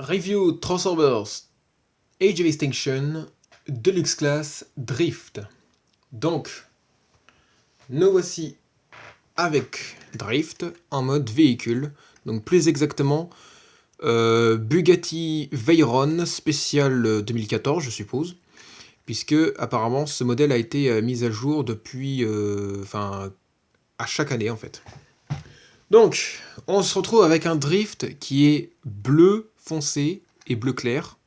Review Transformers Age of Extinction Deluxe Class Drift. Donc, nous voici avec Drift en mode véhicule. Donc plus exactement, Bugatti Veyron spécial 2014 je suppose. Puisque apparemment ce modèle a été mis à jour depuis... à chaque année en fait. Donc, on se retrouve avec un Drift qui est bleu foncé et bleu clair.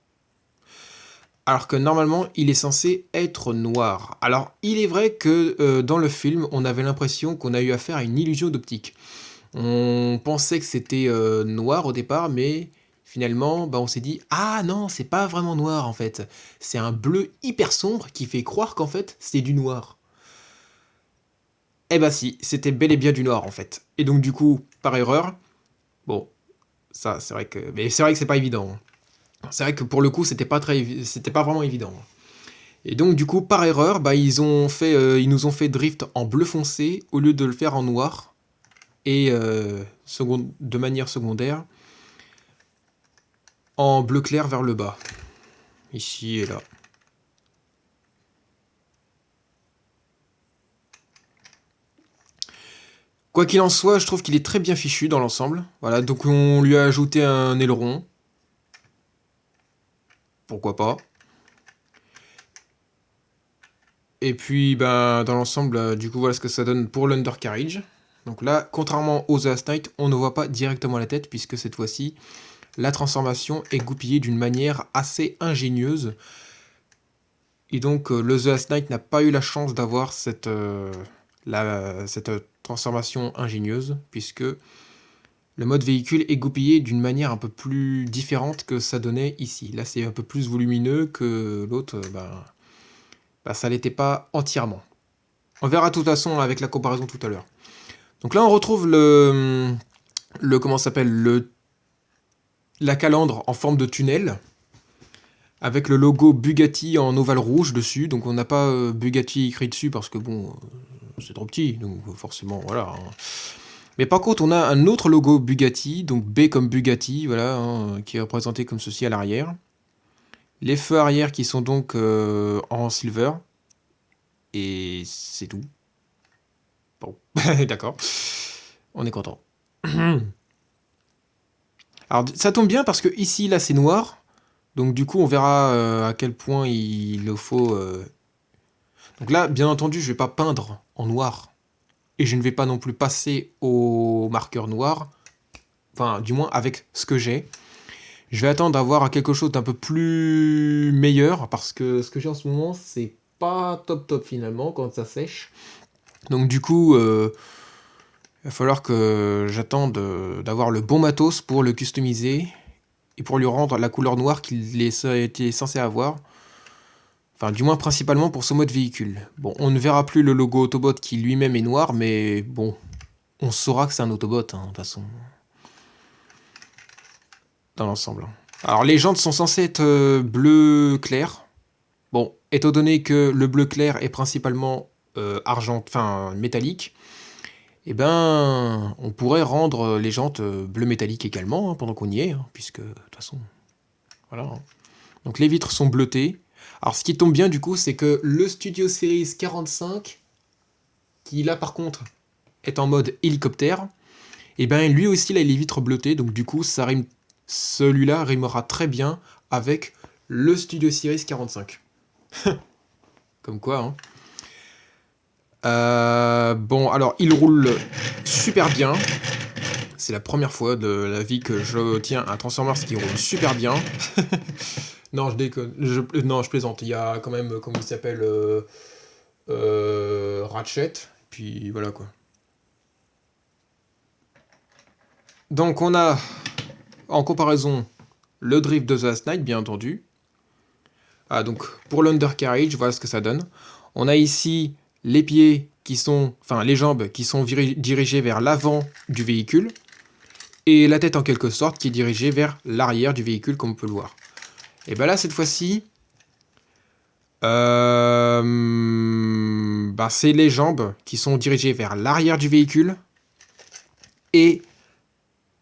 Alors que normalement, il est censé être noir. Alors, il est vrai que dans le film, on avait l'impression qu'on a eu affaire à une illusion d'optique. On pensait que c'était noir au départ, mais finalement, on s'est dit « Ah non, c'est pas vraiment noir en fait. C'est un bleu hyper sombre qui fait croire qu'en fait, c'est du noir. » Eh bah si, c'était bel et bien du noir en fait. Et donc du coup, par erreur, bon, ça c'est vrai que... Mais c'est vrai que c'est pas évident. C'est vrai que pour le coup, c'était pas vraiment évident. Et donc du coup, par erreur, ils nous ont fait drift en bleu foncé au lieu de le faire en noir. Et de manière secondaire, en bleu clair vers le bas. Ici et là. Quoi qu'il en soit, je trouve qu'il est très bien fichu dans l'ensemble. Voilà, donc on lui a ajouté un aileron. Pourquoi pas. Et puis, dans l'ensemble, du coup, voilà ce que ça donne pour l'undercarriage. Donc là, contrairement aux The Last Knight, on ne voit pas directement la tête, puisque cette fois-ci, la transformation est goupillée d'une manière assez ingénieuse. Et donc, le The Last Knight n'a pas eu la chance d'avoir cette transformation ingénieuse, puisque le mode véhicule est goupillé d'une manière un peu plus différente que ça donnait ici. Là, c'est un peu plus volumineux que l'autre, ça l'était pas entièrement. On verra de toute façon avec la comparaison tout à l'heure. Donc là, on retrouve la calandre en forme de tunnel, avec le logo Bugatti en ovale rouge dessus. Donc on n'a pas Bugatti écrit dessus parce que c'est trop petit, donc forcément, voilà. Mais par contre, on a un autre logo Bugatti, donc B comme Bugatti, voilà, qui est représenté comme ceci à l'arrière. Les feux arrière qui sont donc en silver. Et c'est tout. Bon, d'accord. On est content. Alors ça tombe bien parce que ici, là, c'est noir. Donc du coup, on verra à quel point il le faut. Donc là, bien entendu, je ne vais pas peindre en noir. Et je ne vais pas non plus passer au marqueur noir. Enfin, du moins avec ce que j'ai. Je vais attendre d'avoir quelque chose d'un peu plus meilleur. Parce que ce que j'ai en ce moment, c'est pas top finalement quand ça sèche. Donc du coup, il va falloir que j'attende d'avoir le bon matos pour le customiser. Et pour lui rendre la couleur noire qu'il était censé avoir. Enfin, du moins principalement pour ce mode véhicule. Bon, on ne verra plus le logo Autobot qui lui-même est noir, mais bon, on saura que c'est un Autobot, de toute façon. Dans l'ensemble. Alors, les jantes sont censées être bleu clair. Bon, étant donné que le bleu clair est principalement métallique, on pourrait rendre les jantes bleu métallique également, pendant qu'on y est, puisque, de toute façon, voilà. Donc, les vitres sont bleutées. Alors, ce qui tombe bien, du coup, c'est que le Studio Series 45, qui là, par contre, est en mode hélicoptère, lui aussi, là, il est vitres bleutées. Donc, du coup, celui-là rimera très bien avec le Studio Series 45. Comme quoi, hein. Alors, il roule super bien. C'est la première fois de la vie que je tiens un Transformers qui roule super bien. Non, je déconne. Non, je plaisante. Il y a quand même, comment il s'appelle Ratchet. Puis voilà quoi. Donc on a, en comparaison, le drift de The Last Knight, bien entendu. Ah, donc pour l'undercarriage, voilà ce que ça donne. On a ici les pieds les jambes qui sont dirigées vers l'avant du véhicule. Et la tête en quelque sorte qui est dirigée vers l'arrière du véhicule, comme on peut le voir. Et là, cette fois-ci, c'est les jambes qui sont dirigées vers l'arrière du véhicule et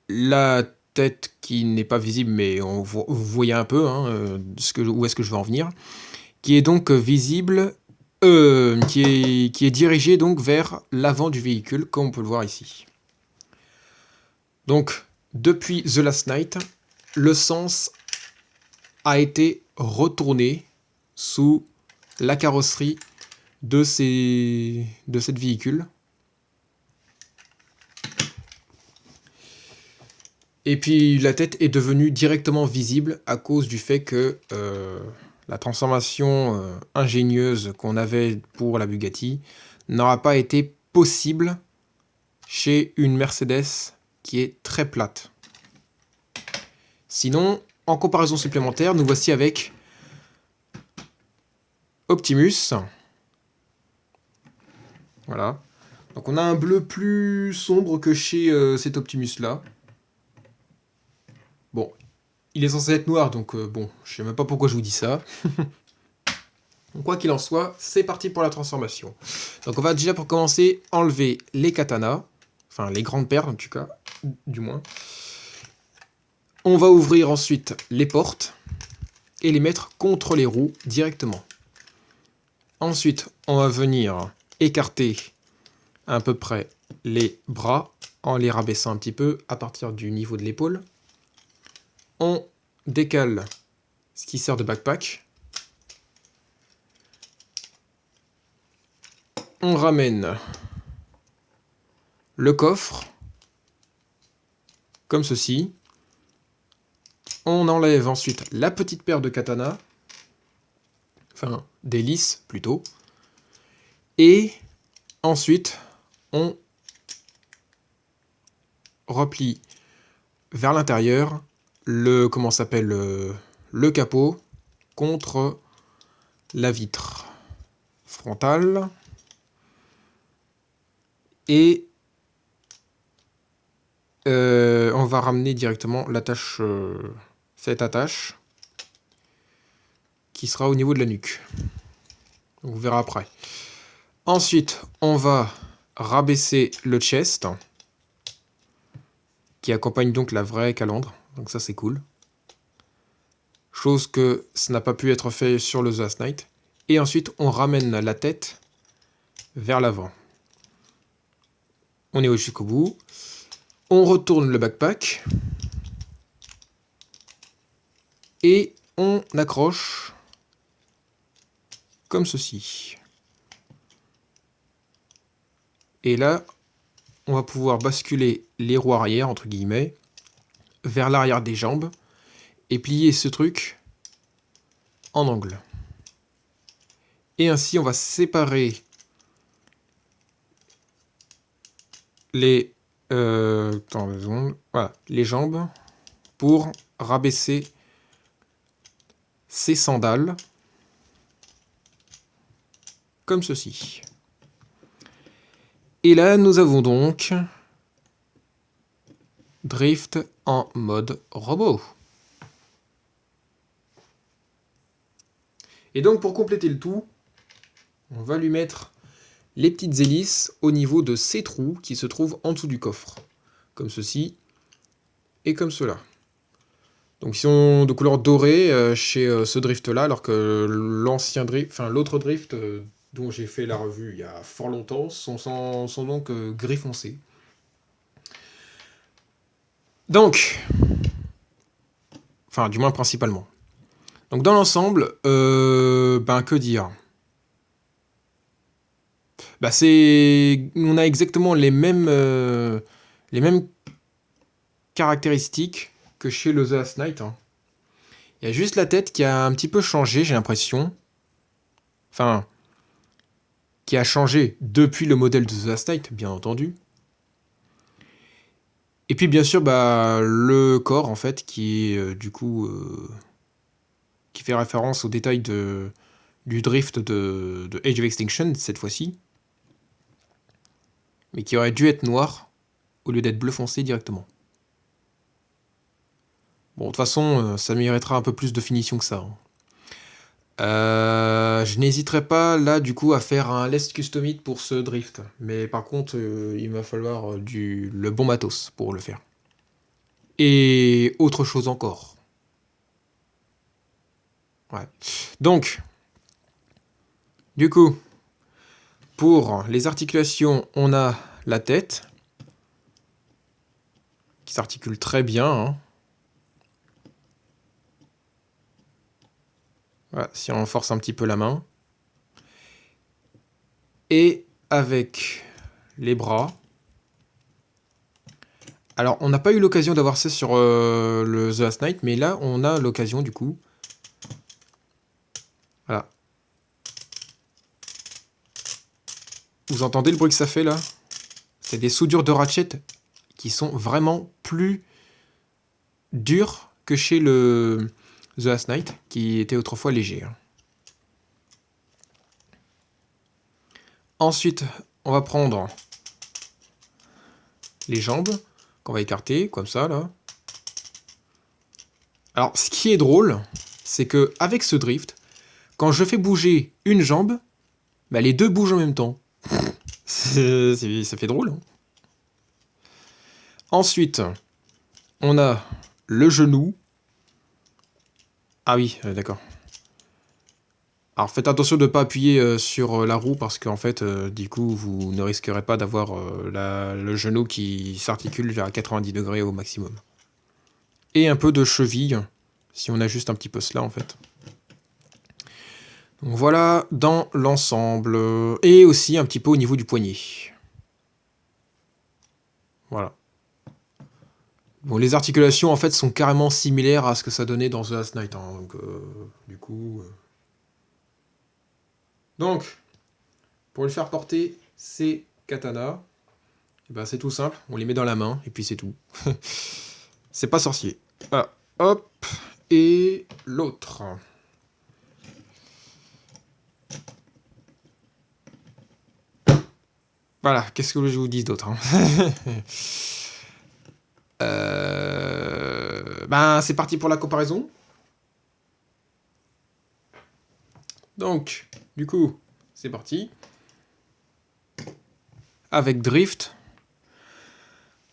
la tête qui n'est pas visible, mais vous voyez un peu hein, où est-ce que je veux en venir, qui est donc visible, qui est dirigé donc vers l'avant du véhicule, comme on peut le voir ici. Donc, depuis The Last Night, le sens a été retourné sous la carrosserie de cette véhicule. Et puis la tête est devenue directement visible à cause du fait que la transformation ingénieuse qu'on avait pour la Bugatti n'aura pas été possible chez une Mercedes qui est très plate. Sinon, en comparaison supplémentaire, nous voici avec Optimus. Voilà. Donc on a un bleu plus sombre que chez cet Optimus-là. Bon, il est censé être noir, donc bon, je sais même pas pourquoi je vous dis ça. Donc, quoi qu'il en soit, c'est parti pour la transformation. Donc on va déjà pour commencer enlever les katanas, enfin les grandes paires en tout cas, du moins. On va ouvrir ensuite les portes et les mettre contre les roues directement. Ensuite, on va venir écarter à peu près les bras en les rabaissant un petit peu à partir du niveau de l'épaule. On décale ce qui sert de backpack. On ramène le coffre, comme ceci. On enlève ensuite la petite paire de katanas, enfin des lisses plutôt. Et ensuite, on replie vers l'intérieur le capot contre la vitre frontale. Et on va ramener directement l'attache, cette attache qui sera au niveau de la nuque. On verra après. Ensuite, on va rabaisser le chest qui accompagne donc la vraie calandre. Donc ça, c'est cool. Chose que ça n'a pas pu être fait sur le The Last Night. Et ensuite, on ramène la tête vers l'avant. On est jusqu'au bout. On retourne le backpack. Et on accroche comme ceci. Et là, on va pouvoir basculer les roues arrière, entre guillemets, vers l'arrière des jambes et plier ce truc en angle. Et ainsi, on va séparer les jambes pour rabaisser ces sandales comme ceci. Et là, nous avons donc Drift en mode robot. Et donc, pour compléter le tout, on va lui mettre les petites hélices au niveau de ces trous qui se trouvent en dessous du coffre. Comme ceci et comme cela. Donc, ils sont de couleur dorée chez ce drift-là, alors que l'ancien drift, enfin l'autre drift dont j'ai fait la revue il y a fort longtemps, sont donc gris foncé. Donc, enfin du moins principalement. Donc dans l'ensemble, que dire ? On a exactement les mêmes caractéristiques que chez le The Last Night. Hein. Il y a juste la tête qui a un petit peu changé, j'ai l'impression. Enfin, qui a changé depuis le modèle de The Last Night, bien entendu. Et puis bien sûr, le corps en fait, qui est qui fait référence au détail du drift de Age of Extinction cette fois-ci, mais qui aurait dû être noir au lieu d'être bleu foncé directement. Bon, de toute façon, ça méritera un peu plus de finition que ça. Hein. Je n'hésiterai pas là du coup à faire un Less Custom It pour ce drift, mais par contre il va falloir le bon matos pour le faire. et autre chose encore. Ouais. Donc, du coup, pour les articulations, on a la tête qui s'articule très bien. Hein. Voilà, si on force un petit peu la main. Et avec les bras. Alors, on n'a pas eu l'occasion d'avoir ça sur le The Last Night, mais là, on a l'occasion du coup. Voilà. Vous entendez le bruit que ça fait là? C'est des soudures de ratchet qui sont vraiment plus dures que chez le The Last Night, qui était autrefois léger. Ensuite, on va prendre les jambes, qu'on va écarter, comme ça, là. Alors, ce qui est drôle, c'est que avec ce drift, quand je fais bouger une jambe, bah, les deux bougent en même temps. Ça fait drôle. Hein. Ensuite, on a le genou. Ah oui, d'accord. Alors faites attention de ne pas appuyer sur la roue parce qu'en fait, du coup, vous ne risquerez pas d'avoir le genou qui s'articule vers 90 degrés au maximum. Et un peu de cheville, si on ajuste un petit peu cela en fait. Donc voilà dans l'ensemble. Et aussi un petit peu au niveau du poignet. Voilà. Bon, les articulations en fait sont carrément similaires à ce que ça donnait dans The Last Night. Hein, donc, du coup. Donc, pour le faire porter ces katanas, eh ben, c'est tout simple. On les met dans la main et puis c'est tout. C'est pas sorcier. Voilà. Hop. Et l'autre. Voilà. Qu'est-ce que je vous dis d'autre hein. Ben, c'est parti pour la comparaison. Donc, du coup, c'est parti. Avec Drift.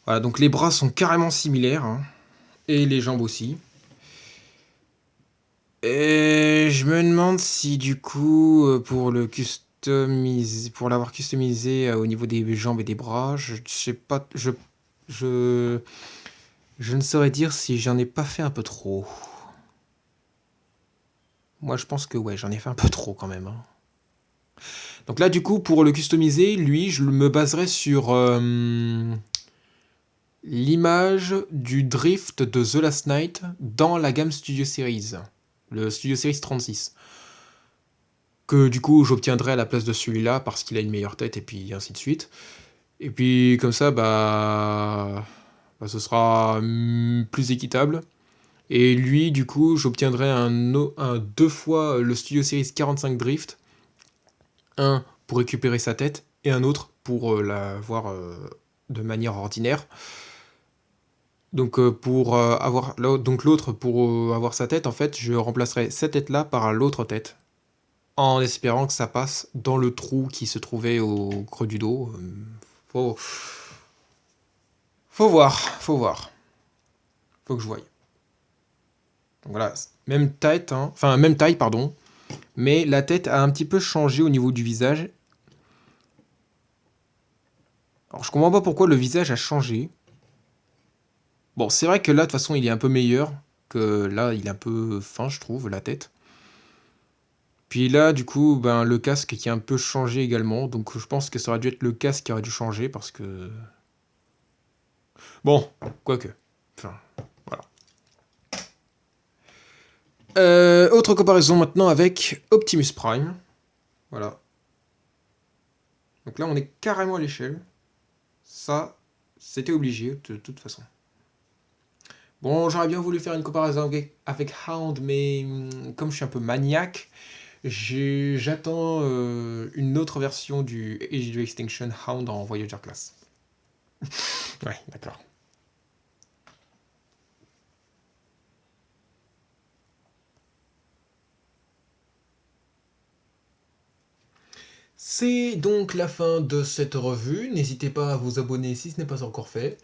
Voilà, donc les bras sont carrément similaires. Hein, et les jambes aussi. Et je me demande si du coup, pour l'avoir customisé au niveau des jambes et des bras, je sais pas, je ne saurais dire si j'en ai pas fait un peu trop. Moi, je pense que ouais, j'en ai fait un peu trop quand même. Hein. Donc là, du coup, pour le customiser, lui, je me baserai sur l'image du drift de The Last Night dans la gamme Studio Series, le Studio Series 36. Que du coup, j'obtiendrai à la place de celui-là parce qu'il a une meilleure tête et puis ainsi de suite. Et puis comme ça, ce sera plus équitable. Et lui, du coup, j'obtiendrai un 2 fois le Studio Series 45 Drift. Un pour récupérer sa tête et un autre pour la voir de manière ordinaire. Donc l'autre pour avoir sa tête, en fait, je remplacerai cette tête-là par l'autre tête. En espérant que ça passe dans le trou qui se trouvait au creux du dos. Faut voir. Faut que je voie. Donc voilà, même tête, hein, enfin même taille, pardon. Mais la tête a un petit peu changé au niveau du visage. Alors je comprends pas pourquoi le visage a changé. Bon, c'est vrai que là, de toute façon, il est un peu meilleur. Que là, il est un peu fin, je trouve, la tête. Puis là, du coup, ben, le casque qui a un peu changé également. Donc je pense que ça aurait dû être le casque qui aurait dû changer parce que... Bon, quoique. Enfin, voilà. Autre comparaison maintenant avec Optimus Prime. Voilà. Donc là, on est carrément à l'échelle. Ça, c'était obligé, de toute façon. Bon, j'aurais bien voulu faire une comparaison avec Hound, mais comme je suis un peu maniaque, j'attends une autre version du Age of Extinction Hound en Voyager Class. Ouais, d'accord. C'est donc la fin de cette revue. N'hésitez pas à vous abonner si ce n'est pas encore fait.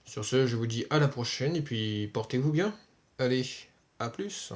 Sur ce, je vous dis à la prochaine et puis portez-vous bien. Allez, à plus.